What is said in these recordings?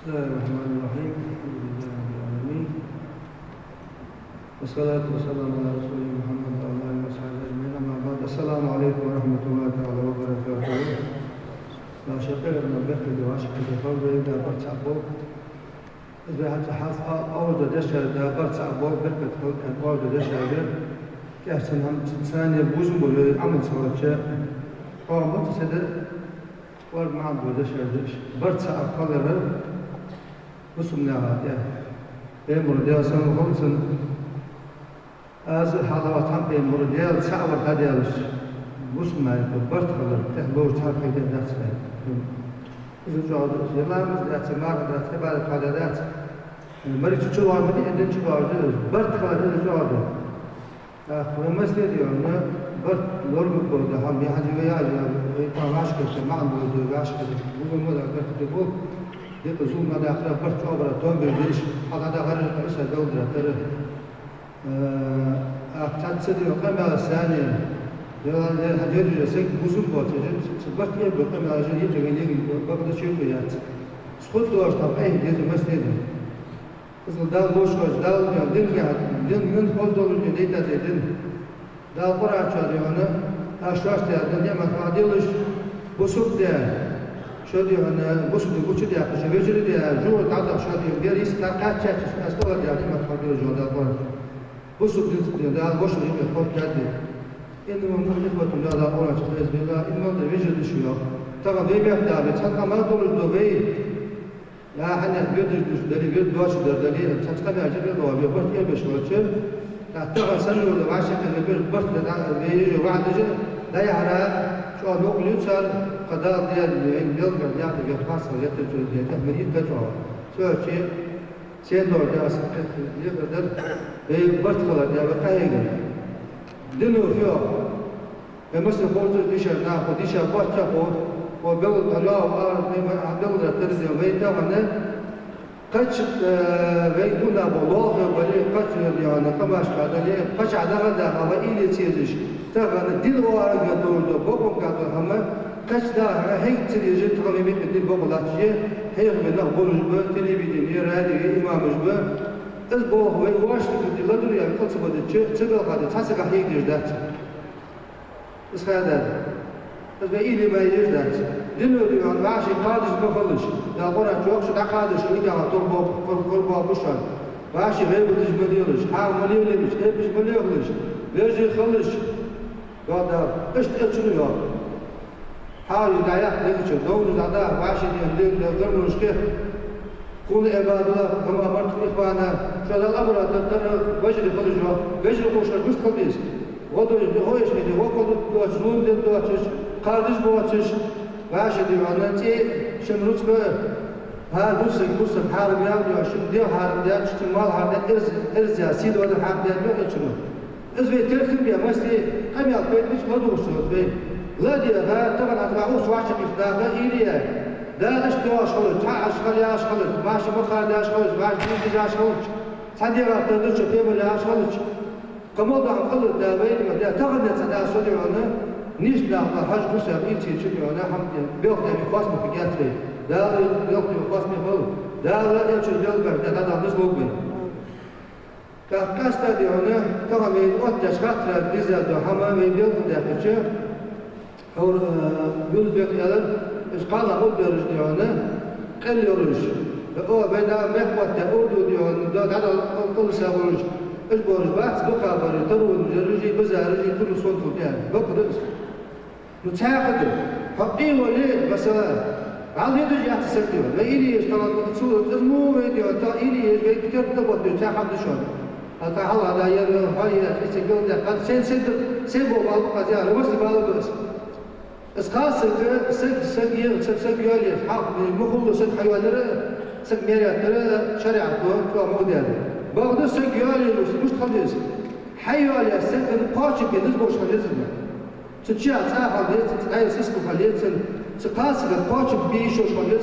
بسم الله الرحمن الرحيم الحمد لله رب العالمين والصلاة والسلام على رسول محمد وعلى آله وصحبه أجمعين أما بعد السلام عليكم ورحمة الله تعالى وبركاته لا شك أن بحث وعشق الفرد إذا برتع بوك إذا حتى حافظ أود دشر إذا برتع بوك بركة خلق أود دشر كأحسن هم ثانية بوزن بالعمل سوى شيء أو متصدر ورد معهم دشر برتع قلبه بسم الله بيمر ديال سنة خمسة از حضرات هم بيمر ديال سعور ديالش بسم الله برت خلر تحبور تحقق الناس إذا جاد يلامز ذات سماع ذات كبار القادات مريض شو عم بدي عندنا شو بعد برت خلر إذا جاد ومسجد ديالنا برت لورم بود هم يحجي وياه يتعاش كده ما عنده يعاش كده هو موضع برت تبوك ديك زوم هذا آخر برت عبر توم بيديش هذا غير كرسي دولة ترى أكتسد يقام على الثانية يلا هجر جسك بوزم باتجر سبت يه بقام على جري جري بقدر شيء بيات سقط دوار طبعا ديت مسجد أصل دال بوش واش دال دين دين من خود دول جديد دين دال قرار شادي أنا أشراش تيار ما تعديلش بسوق ده شادي أنا بسوق بوش ده أخش بيجري ده جو تعدل شادي غير يستقعد شات أستوى ده ما تعديل جو دال قرار بسوق ده دال بوش ده يخوض جدي إنما من إخوة الله لا قرار شخص بالله إنما ده بيجري شو طبعا بيبيع ده بتحط ما دول الدبي يا حنا بيدرس دلي بيد واش دلي تتقبل أجر الله بيقول إيه بشوتشل تعتقد سنة ولا عشرة كذا بيربط ده بيجي بعد جل لا يعرف شو نقول يوصل قضاء ديال بيلقى ديال بيتواصل يتجول ديال تحمل يتجول شو شيء سيدور ديال سكت يقدر بيربط خلا ديال بقايق دينه فيه مثل قلت ديشة ناخد ديشة باشا وبلغ الله بلغ الترزي وبيتا وانا قش بيقولنا بالله وبلي قش يعني كما أشكال اللي قش على هذا هو إلي تيجش ترى الدين وارد يدور ده بقوم قادر هم قش ده هي تيجي تقوم بيت الدين بقول لاتجي هي من الله بولج بتلفزيون يرادي إمام جبه أسبوع هو واش تقول لا دنيا كل سبب تجيب هذا تحسك هيك جدات بس هذا بس بإيدي ما يجدات دينه ديوان وعشي قادش بخلش لا قرأ جوكش دا قادش وإيجا طربو قربو بشر وعشي غيبو تجمديلش حاو مليوليش إيبش مليوليش بيجي خلش قادر إشت إتشنو يا حاو يدعيق ديكش دولو زادا وعشي ديان قرموش كيف كون عباد الله كما أمرت إخوانا شو هذا الأمر تتنى بجري خلش بجري خوشش مش خليس ودوش هويش ميدي وقدو دوشنون دي دوشش قادش بواتش واش ديوانا تي شمروت ها بوسك حارم يا شم ديو حارم يا اجتماع حارم ارز يا سيد ولا حارم يا ما شنو ازبي تركب يا مستي كم يا بيت مش مدوش بي لا دي ها طبعا اتبعوش واش مصداقه ايليا لا اشتو اشغل تاع اشغل يا اشغل ماشي مخال يا اشغل ماشي تيجي يا اشغل صديق تدش بيبل يا اشغل كما ضع قلت دا بين دا تغنت دا سوديونا نيش دا حاج مسا إنتي شكل أنا حمد بيوقت بيخاص مفيجات لي دا بيوقت بيخاص مفهوم دا لا يشوف جلبر دا نص مقبل كاست دي هنا طبعا بيوقت خاطر ديزل دا حما بيوقت دا خشة أو يقول بيقال إيش قال أقول برج دي هنا قل يرج أو بيدا مخبط تأودو دي هنا دا كل سابرج إيش برج بعد بقى برج ترون جرجي بزارجي كل صوت يعني بقدر نتاخذ حقي ولي مثلا على يدج يحتسبوا لا إلي يشتغل صورة اسمه فيديو تا إلي يكتب تبغى تاخذ شلون هذا هذا يا هاي يسجل ده قد سيبوا بعض قضايا بس بعض بس خاصة سك يالي حق مخلو سك حيوانات سك ميرات شريعة تو موديل بعض سك يالي مش خليز حيوانات سك قاش بيدز مش خليز تشيع تعال تلاقي سيسكو خليت تقاس القاش بيشوش خليت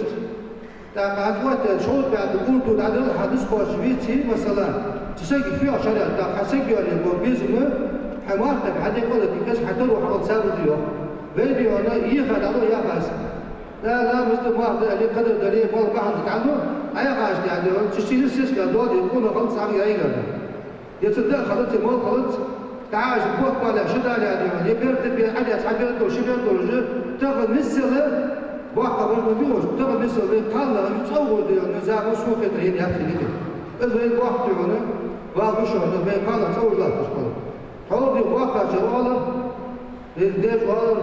تاع وقت شغل بعد قلت ده الحديث قاش بيتي مثلا تسجل فيه شريعة ده حسجل اللي هو بيزمه حمارتك حد يقول لك كاش حتروح على سابق اليوم فيديو انا يخد على يا بس لا مستر واحد اللي قدر دليل والله بعد تعلم ayak açtı yani diyor. Çiçeği ses geldi. O diyor. Bunu kalıp sana yayın geldi. Yatırdı kalıp temol kalıp. Daha şu bok bala şu da diyor. Yeberdi bir hadi sabir dur şu bir durcu. Tabi mesela bu haber mi diyor? Tabi mesela kanla yutsavur diyor. Nizamı soğuk ettiğini yaptı dedi. Özbeyi bu hak diyor onu. Varmış orada ve kanla savurlatmış bunu. Tamam diyor bu hak karşı oğlum. Der oğlum.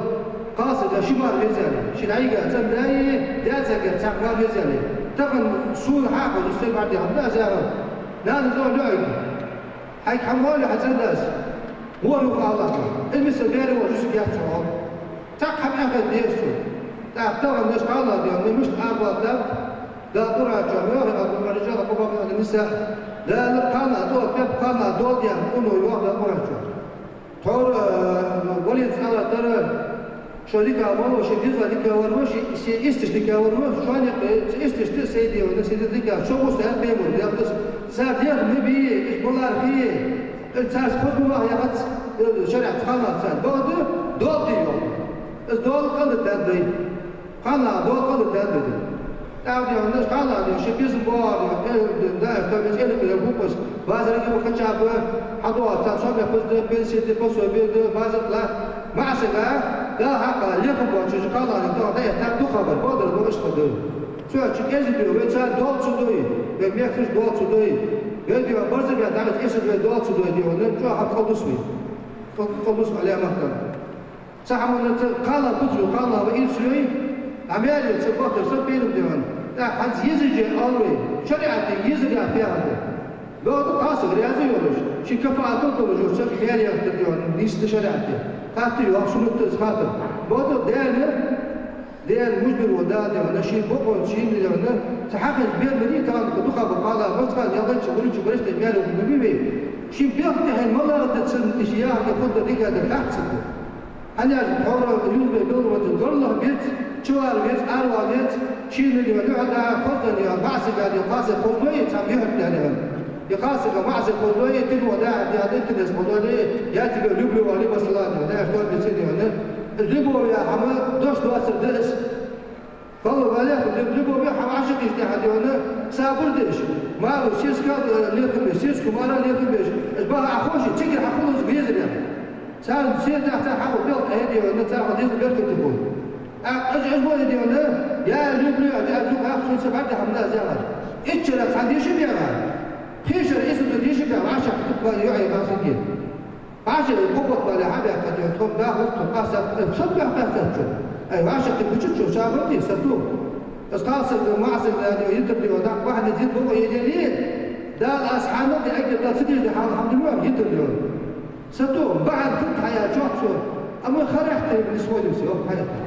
Kasıca şımar vezeli. Şinayı gelsen neyi? Derse gel çaklar vezeli. Takın sul hakkı üstü vardı. Hamda zahır. Lan zor lü'ydi. Hay kamali hazırdas. Vuruq Allah'ım. Elbise beri var. Yusuf yaptı oğlum. Tak ham akıl diyorsun. Tak tamam neş kallar diyor. Nemiş ağabeyler. Da duracağım. Yok ya. Ricalı kubaklarını nisa. Da kana dol. Pep kana dol diyen. Onu yok da duracağım. Doğru. Valid sanatları. Şöyle ama şey dizlik varmış, şey istislik varmış. Şu an istislik şey diyor, ne seyirdik ya. Çok olsa hep memur. Yaptı. Sen diyor ne bir iş bunlar ki. Ters koz mu var ya kat. Şöyle kanat sen. Doğdu, doğ diyor. Doğ kaldı dedi. Kana doğ kaldı dedi. Daha diyor ne kana diyor. Şey bizim bu diyor. Da tabii şey bu kız. Bazıları bu kaçabı. Hadu atan sonra yapıldı. Ben seyirdi bu söyledi. Bazılar masada da hakka yakın bu çocuk Allah'ın da yeter du haber. Badır bu iş kadı. Şöyle çıkıyor diyor. Ve sen doğal sudoyu. Ve mektuş doğal sudoyu. Ve diyor bazı bir davet eşit ve doğal sudoyu diyor. Ne şu hakka kusmi. Kudus alamaktan. Sahamanın kala kutlu kala ve ilsuyu. Ameliyat sıfatır sıf benim diyor. Da haz yüzüce almayı. Şeriatı yüzüce yapıyordu. Doğru kasır yazıyormuş. Şimdi kafaatı oluşuyor. Çok yer yaktı diyor. Nisli şeriatı. Hatta yok şunuttu sıfatır. Doğru değerli mücbir o da diyor. Şey bu konu şeyin diyor. Sahakın bir meni tanı kutuka bu kala. Başkan yalan çıkırı çıkırı işte bir yolu gibi. Şimdi bir tane mallar da sen tişiyah yapıp da dikkat et. Haksızdı. Hani doğru yüz ve doğru Allah bir çuval bir arva bir şimdi diyor. Düğada fazla diyor. Bazı diyor. Bazı kozmayı tam yuhut diyor. يقاسك معز قضايا تلو ده هذا كده قضايا ياتي بلوبي وعلي بصلاه ده اختار بسيدي هنا الليبو يا حما دوش دواسر دس فالله بالك الليبو يا حما عشق اجتهاد هنا صابر دش ما له سيسكا ليكم سيسكو ما له ليكم بيش بقى اخوشي تيجي حقولز بيزر يعني صار سير تحت حقو بيلك هدي هنا تاخذ ديز بيلك تقول اجي بو هدي هنا يا الليبو يا ادوك اخشن سبعه حمنا زمان اتشرف عندي شو بيعمل خيشر اسم تديشك عاشق تبقى يعي باسكين عاشق القبط ولا حاجة قد يتهم ده وقت قاسة صبح قاسة شو أي عاشق بيشوف شو شابرتي سبتو بس قاسة معصر ده يتبلي وداك واحد يزيد بقى يجليه ده الأصحاب دي أجل ده تدير ده الحمد لله يتبلي سبتو بعد فت حياة شخصه أما خرجت بالنسبة لي سيوف حياته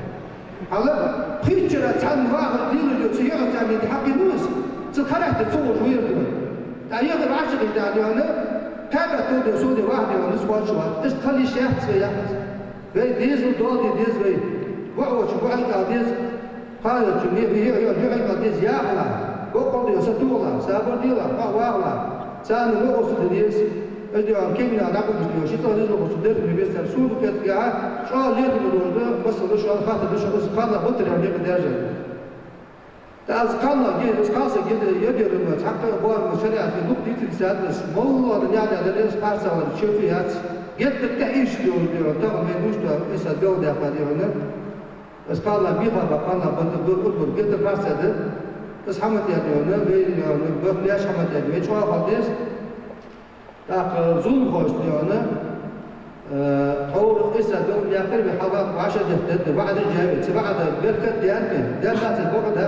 على خيشر تان واحد دينه سيارة تاني دي حق الناس تخرجت تصور شوية تأييد العاشق الدانيانة كما تودي سودي واحد يونس واشوات إيش تخلي شيخ سياحت بي ديز ودودي ديز بي وعوش وعلقا ديز قالت شنيه هي جعلقا ديز ياخلا وقل يستولا سابر ديلا وعوالا سان الوقت ديز أجدوا كيمنا نقول ديو شيطان ديز وقت ديز بيبستر سود كتقاع شو ليك الورد بس شو خاطر شو خاطر بطل يعني بدرجة از kanla gel, kalsa gel yediyorum. Hakkı bu şeriat ve duk ditil sadece mollar yani adres parçalar şöfiyat. Gittik de iş diyor. Tamam ben uçta mesela yol da yapıyor ne? Az kanla bir baba kanla bu kutbur gittik parçadı. Az hamet yapıyor ne? Ve yani bu yaş hamet yapıyor. Ve çoğu hadis tak zulm hoş diyor ne? طور إسا دون يأكل بحضر 10 دقيقة بعد الجامع بعد بركة ديانتين ده الناس البقعة ده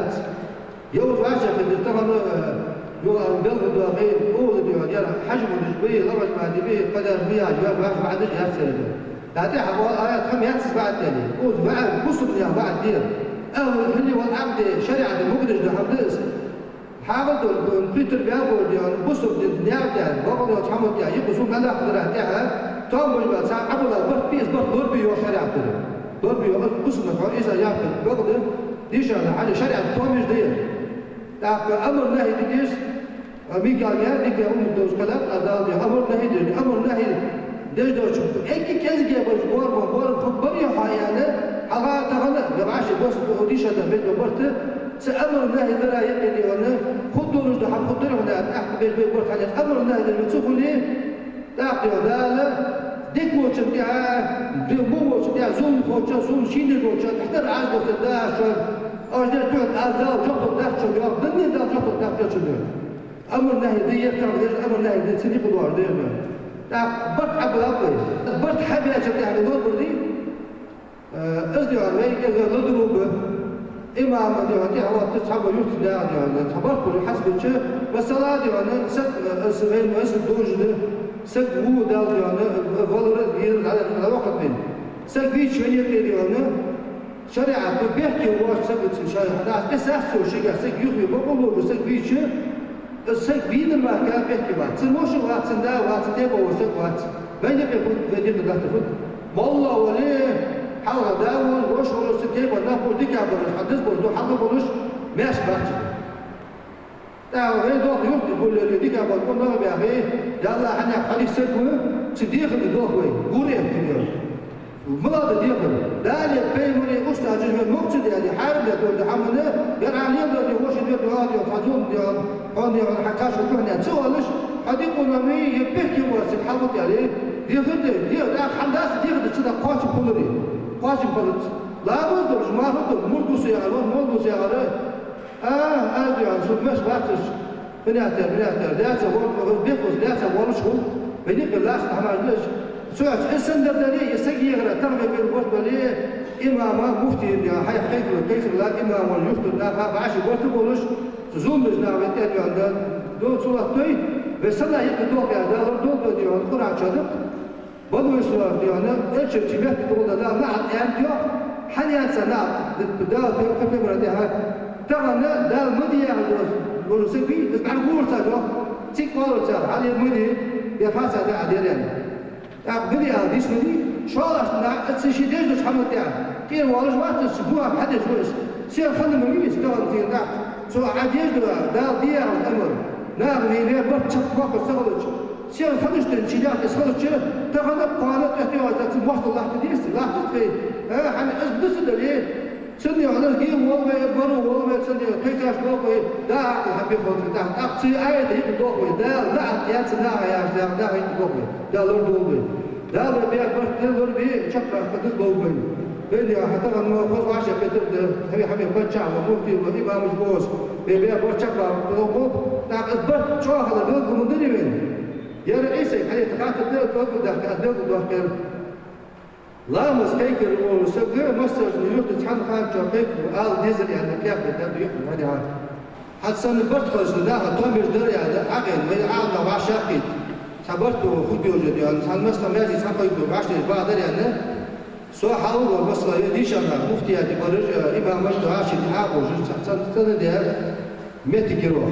يوز عاشق اللي طبعا يقلب الدواغير قوز ديال حجم الجبيه لرج معدبيه قدر بيها جواب واحد بعد يحسن تعطي حوالي آيات خم يحسس بعد تاني قوز بعد قصد يا بعد دير أو الحلي والعبد شريعة المقدس ده حمدس حاولت بيتر بيابو ديال قصد ديال ديال بقول يتحمل ديال يقصد ما لا قدر عليها توم بجبل ساعة عبلا بس بيس بس ضربي وشريعة ده ضربي قصد نفعل إذا يعمل بقول ديش على حاجة شريعة تومش ديال لكن أمر نهي ديش أمي قال يا ديك أم دوز كلام أداء أمر نهي ديش أمر نهي ديش دوش إيك كذا جاب بور خبري حيانا حاجة تغنى جماعة بس ديش هذا بيت بورت سأمر نهي درا يقدي أنا خد كان أمر الله للمسؤولين داخل ولا ديك وجه بتاع مو وجه بتاع زول وجه زول شين وجه تحتر عاد وجه ده عشان أرجع تقول أرجع جبت ده شو جاب دنيا ده جبت ده شو جاب أمر الله دي يكتب أمر الله دي سني بدوار ده ده برد عبد الله برد حبي أجل ده بدور بردي أصدق عليه كذا نضرب إمام ديواني هو تصحب يوت ده يعني تبارك كل حسب الشيء بس لا ديواني سك سبعين وعشرين دوج ده سك هو ده ديواني فالور يرد على وقت بين سك في شوية ديواني شريعة بيحكي واش سك شريعة ده بس أحسن شيء سك يخبي بقوله سك في شيء سك بين ما كان بيحكي وقت سموش وقت سندا وقت تبغى وسك وقت بين يقول بين يقول ده تفوت والله وليه حاول داون وش ولا ستيب ولا بوديك عبر الحدث برضو حاجة بقولش ماشي بحث داون غير دوق يوم تقول لي ديك عبر كل مرة بيعمل يلا إحنا خلي سكوه صديق الدوق وين قولي احتمال مراد ديق ده اللي بيموني أستاذ من مقصد يعني حارب يدور ده حمله يرى عليهم ده وش يدور ده هذا وحزون ده هذا الحكاش وكهنا سوالش حديقنا مي يبكي واسك حاول يعني ديق ده حمداس ديق ده كذا قاش كله قاجم فلت لا بد ما هو مرد سيارة مرد سيارة أدري عن سوق مش باتش بنعتر لا تقول بيقول لا تقول شو بنيك اللاش حمار ليش سؤال السندر دليل يسقي غير تربية بالوقت دليل إمام مفتي يعني حي كيف لا إمام واليوفت لا بعش الوقت بقولش تزوم بجنا بتأتي عند دول صورة توي بس لا يقدر يعني دول بدي عند قرعة شدق بدو يسوع ديانا إيش الجماعة تقول ده نعم أنتيا حنيا سنة ده بيوقف مرتها طبعا ده المدي يعني ورسبي بس بعد قول سجوا تيك قول سجوا على المدي بيفاز هذا عديرين بدي هذا اسمه شو الله تسيشي ديش حمد يعني كير والله وقت الأسبوع بحد شويش سير خلنا مميز طبعا في ده سو عديش ده ديا الأمر نعم هي بس وقت سجلش سير خلش تنشيلات سجلش تغنى قالت احتياجات وقت الله تديس لا تفي يعني بس ده سني على الجيم والله يبرو والله سني كيكاش والله ده حبي خالص ده أقصي عادي يدوقي ده لا يا سنا يا ده يدوقي ده لور دوقي ده بيا بس لور بي شكله قدس دوقي بيني حتى أنا خلاص عشان بتبدأ هي حبي بتشع ومفتي وإمام مجبوس بيا بس شكله دوقي ده بس شو هذا دوقي مدري مين يا رئيسي خلي تخاطر دوقي ده دوقي لا مسكيك الوسق مصر نيويورك تحن خارج جاكيك وقال ديزل يعني كيف ده يحكي هذه هذا حتى نبرت خرج ده تومير در يعني عقل ما يعمل مع شاقيت صبرته خدي وجد يعني حال مصر ماشي صفاي بعشر بعد يعني سو حاول مصر يديش انا مفتي يعني برج امام مجد عاشر حاجه وجد سنه ده 100 كيلو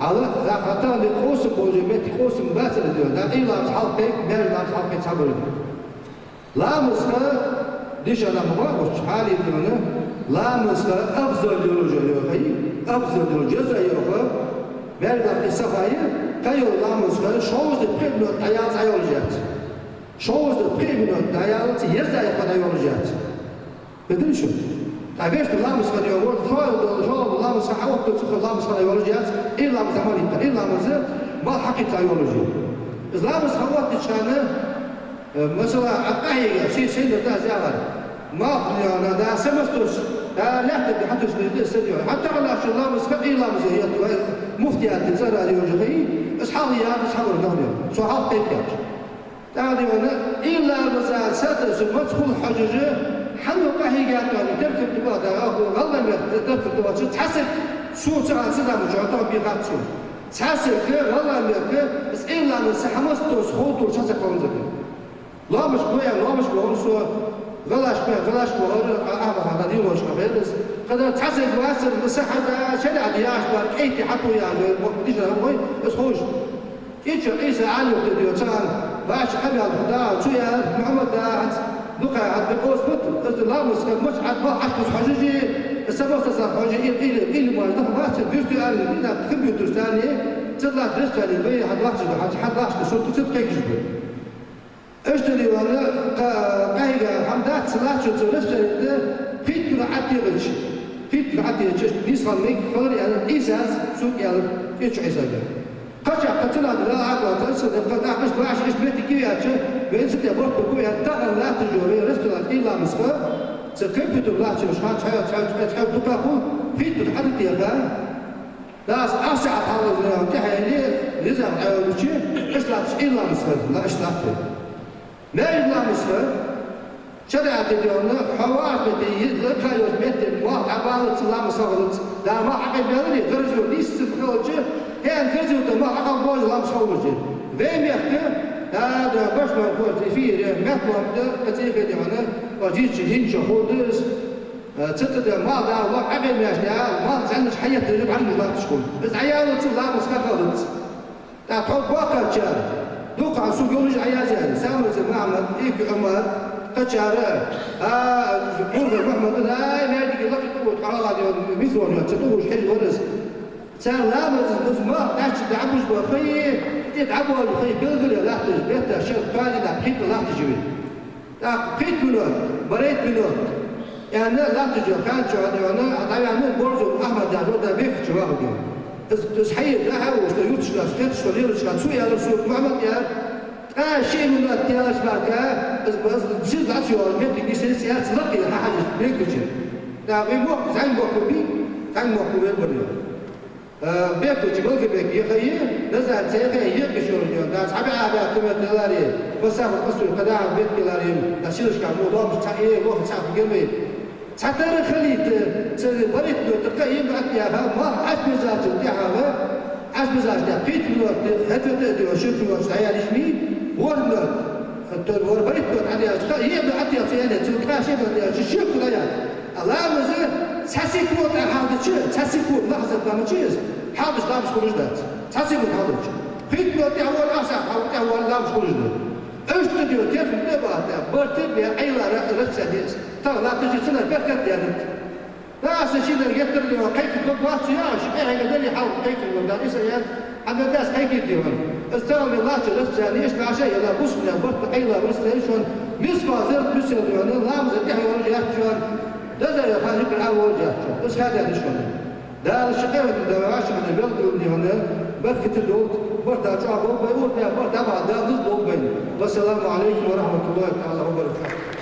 على حتى القوس بوجه 100 قوس بس ده الا اصحاب بيك ما اصحاب بيك صبر لا مسخة ديش أنا مبارك حالي دينا لا مسخة أفضل درجة يوخي أفضل درجة يوخي بلغة السفاية كيو لا مسخة شوز البريمنو تيال سيولجات شوز البريمنو تيال يزا يقضى يولجات بدل شو تعرفش لا مسخة يوخي شو لا مسخة حاول تدخل لا مسخة يولجات إلا بزمان إلا مسخة ما حقيقة يولجي إذا لا مسخة وقت تشانه مثلا أقاهي شيء ده زيادة ما يعني ده سمستوس ده لا تبي حتى استديو حتى على شو الله مسكت إلا مزيات مفتيات تزرع اليوجي أصحابي يا أصحاب النهار صحاب بيتك تعالي هنا إلا مزال سادس مدخل حججة حلو قاهي قاعد تركب دبادة والله ما تركب دبادة تحسب سوء ساعة سنة مجرد بيغات سوء تحسب والله ما بس إلا مسحمستوس خوتو شاسك ومزكي لا مش قوي سو غلاش هذا دي مش بس قد تحسب واسر مساحة شارع دياش بارك أي حطوا يعني مقديش هو بس خوش إيش عيسى عالي وتديو كان باش حبي هذا شو يا محمد دقة عاد بقوس بط لا مش مش عاد ما حكوا حاجة السبب تصار حاجة إيه ما ده ما تبيرتي قال لي كمبيوتر ثاني تطلع ترسل لي حد واحد صوت كيف يجيبه اشتري ولا قايقة حمدات سلاح شو ترسل فيت بالعتيرج فيت بالعتيرج نيسان ميك خلري أنا إيزاز سوق يعني إيش عيسى Kaçak kaçınadı da ağlar sınıf kadar kış baş iş metik gibi açı ve işte bu ya dağın latıcı ve restoran ilamızı sıkıntı latıcı çay tutakul fit hadi diye das aşağı halında tehli nizam ayoluçu ıslat ilamızı la ıslattı ne ilamızı şeriat ediyorlar hava ettiği kayıyor metin va abalı ilamızı dama akılları gırızıyor listim kılıcı hem kızıldı ma akıl boylam savurcu ve mehdi هذا باش ما نقول فيه مهما كتير يعني وجيت جين شهودس تتد ما دا الله عقل ماش دا ما زعلش حياة تجيب عنه لا تشكون بس عيال تصل مسكفلت تا تحط واقع جار دوق على سوق يوم عيال زين سامر معمد إيك عمر تجارة قول محمد لا ما يجي لك تقول على غادي ميزون تقول حلو ورس سام لا بس ما ناش تعبش بخي تعبوا بخي بلغل لا تجبت شيء قاعد لا بخيت لا تجبت لا بخيت منه بريت منه يعني لا تجوا كان شو هذا أنا طبعا برضو أحمد جابر ده بيك شو هذا صحيح ده هو شو يوتش لا سكت شو ليش كان سوي على سوق محمد يا شيء من التلاش بعد بس بشيء لا شو ميت بيسيس يا تلاقي حاجة بيك شيء لا بيموت زين بوكبي كان موكبي بدو بيكو جبل بيك يخيي نزل سيخي يكشور اليوم ده صعب على كم دلاري بس أخذ قصر كذا بيت كلاري تشيلش كم موضوع مستعير وقت صعب جمي تحتر خليت بريت تقيم أكياها ما عاد مزاج تاعها عاد مزاج تاع بيت من وقت هذا ده شوف وقت عيال يجني ورنا ور بريت عليها يبدا عطيها سيانة تلقاها شيء بدها شوف كليات الله مزاج تحسيكوت هذا شيء تحسيكوت لحظة ما تشيز حاضر لا مش خروج ذات تحسيكوت هذا بيت من وقت أول أسا أول لا مش خروج ذات ايش تديو تيف نبات برتب يا عيلة رسالة ترى لا تجي سنة بركت يعني لا أساسي اللي يقدر لي وكيف يكون واسع يا شيء هاي قدر لي حاول كيف يكون ده إيش أنا داس كيف يديون استلم الله رسالة إيش مع شيء لا بس من برت عيلة رسالة شون مسوا زرت بس يديون لا مزدي هو رجع شون ده زي خارج الأول جات بس هذا شون ده الشقيق ده عاش من البلد اللي هنا بركة الدود برد أجابه بيقول يا برد أبعد ده ضد والسلام عليكم ورحمة الله تعالى وبركاته.